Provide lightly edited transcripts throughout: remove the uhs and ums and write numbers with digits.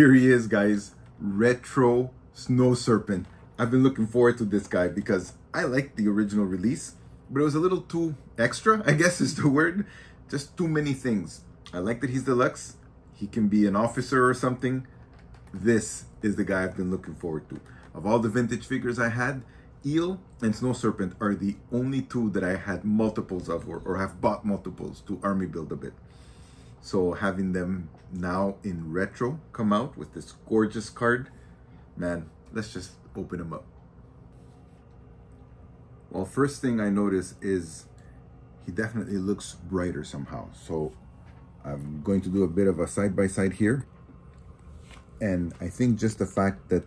Here he is, guys. Retro Snow Serpent. I've been looking forward to this guy because I liked the original release, but it was a little too extra, I guess is the word. Just too many things. I like that he's deluxe. He can be an officer or something. This is the guy I've been looking forward to. Of all the vintage figures I had, Eel and Snow Serpent are the only two that I had multiples of or have bought multiples to army build a bit. So having them now in retro come out with this gorgeous card, man, let's just open them up. Well, first thing I notice is he definitely looks brighter somehow. So I'm going to do a bit of a side-by-side here. And I think just the fact that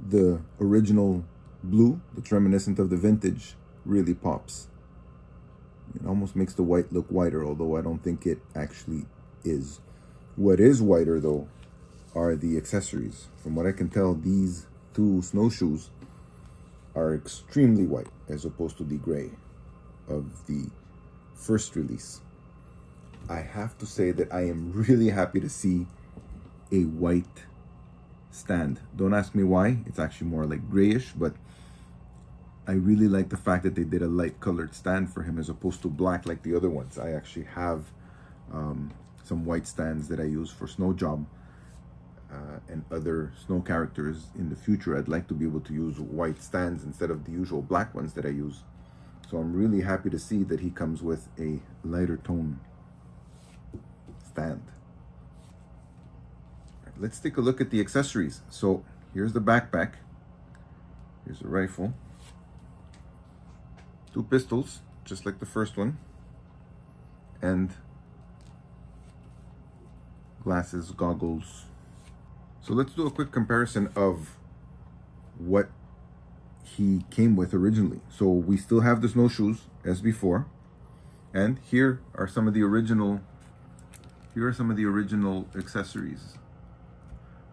the original blue, that's reminiscent of the vintage, really pops. It almost makes the white look whiter, although I don't think it actually is. What is whiter, though, are the accessories. From what I can tell, these two snowshoes are extremely white, as opposed to the gray of the first release. I have to say that I am really happy to see a white stand. Don't ask me why. It's actually more like grayish, but I really like the fact that they did a light colored stand for him as opposed to black like the other ones. I actually have some white stands that I use for Snow Job and other snow characters. In the future, I'd like to be able to use white stands instead of the usual black ones that I use. So I'm really happy to see that he comes with a lighter tone stand. Right, let's take a look at the accessories. So here's the backpack. Here's the rifle. Two pistols, just like the first one, and glasses, goggles. So let's do a quick comparison of what he came with originally. So we still have the snowshoes as before, and here are some of the original accessories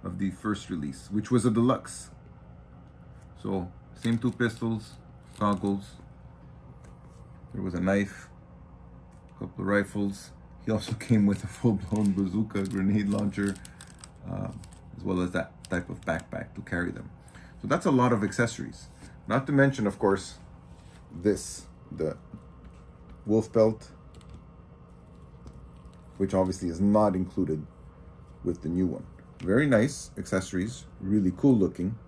of the first release, which was a deluxe. So same two pistols, goggles. There was a knife, a couple of rifles. He also came with a full-blown bazooka grenade launcher, as well as that type of backpack to carry them. So that's a lot of accessories. Not to mention, of course, the wolf belt, which obviously is not included with the new one. Very nice accessories, really cool looking.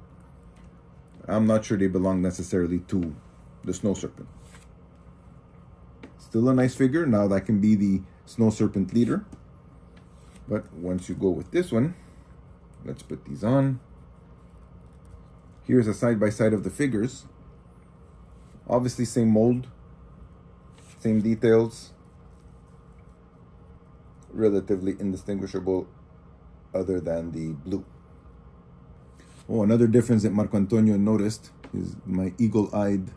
I'm not sure they belong necessarily to the Snow Serpent. Still a nice figure. Now that can be the Snow Serpent leader. But once you go with this one, let's put these on. Here's a side-by-side of the figures. Obviously same mold, same details. Relatively indistinguishable other than the blue. Oh, another difference that Marco Antonio noticed is my eagle-eyed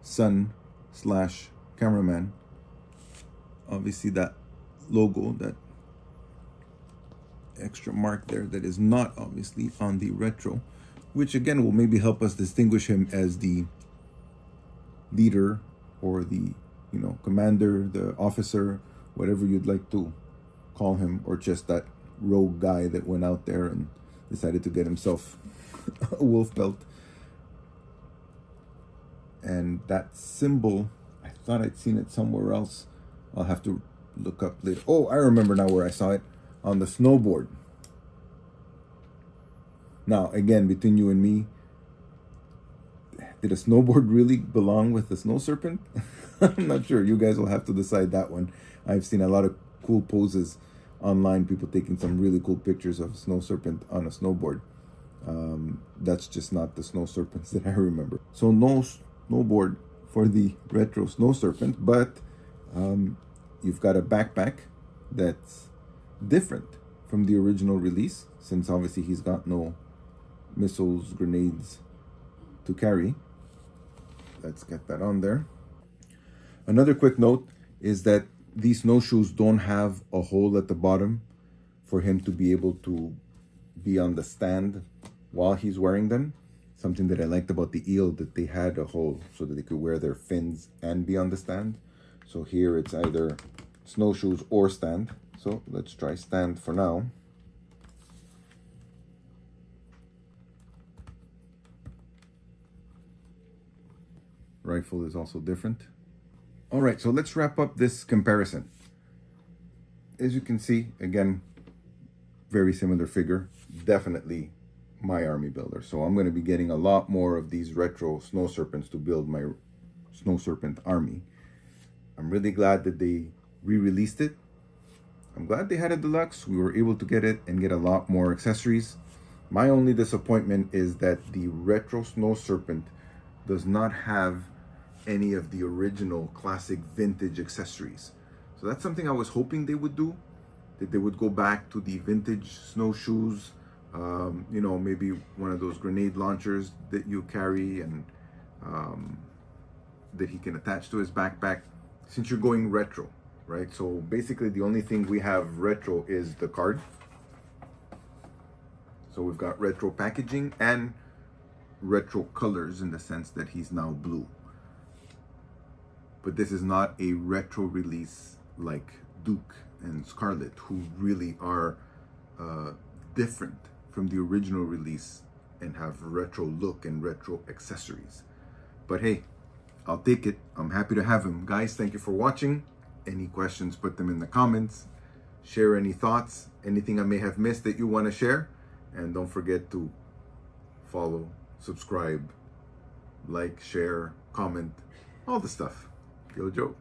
son / cameraman. Obviously that logo, that extra mark there that is not obviously on the retro, which again will maybe help us distinguish him as the leader or the commander, the officer, whatever you'd like to call him, or just that rogue guy that went out there and decided to get himself a wolf belt. And that symbol, I thought I'd seen it somewhere else. I'll have to look up later. Oh, I remember now where I saw it. On the snowboard. Now, again, between you and me, did a snowboard really belong with the Snow Serpent? I'm not sure. You guys will have to decide that one. I've seen a lot of cool poses online. People taking some really cool pictures of Snow Serpent on a snowboard. That's just not the Snow Serpents that I remember. So no snowboard for the retro Snow Serpent, but you've got a backpack that's different from the original release, since obviously he's got no missiles, grenades to carry. Let's get that on there. Another quick note is that these snowshoes don't have a hole at the bottom for him to be able to be on the stand while he's wearing them. Something that I liked about the Eel, that they had a hole so that they could wear their fins and be on the stand. So here it's either snowshoes or stand. So let's try stand for now. rifle is also different. All right, so let's wrap up this comparison. As you can see, again, very similar figure. Definitely my army builder. So I'm going to be getting a lot more of these retro Snow Serpents to build my Snow Serpent army. I'm really glad that they re-released it. I'm glad they had a deluxe. We were able to get it and get a lot more accessories. My only disappointment is that the retro Snow Serpent does not have any of the original classic vintage accessories. So that's something I was hoping they would do, that they would go back to the vintage snowshoes, you know, maybe one of those grenade launchers that you carry and that he can attach to his backpack, since you're going retro, right? So basically the only thing we have retro is the card. So we've got retro packaging and retro colors in the sense that he's now blue. But this is not a retro release like Duke and Scarlet, who really are different from the original release and have retro look and retro accessories. But hey, I'll take it. I'm happy to have him. Guys, thank you for watching. Any questions, put them in the comments. Share any thoughts, anything I may have missed that you want to share. And don't forget to follow, subscribe, like, share, comment, all the stuff. Yo, Joe.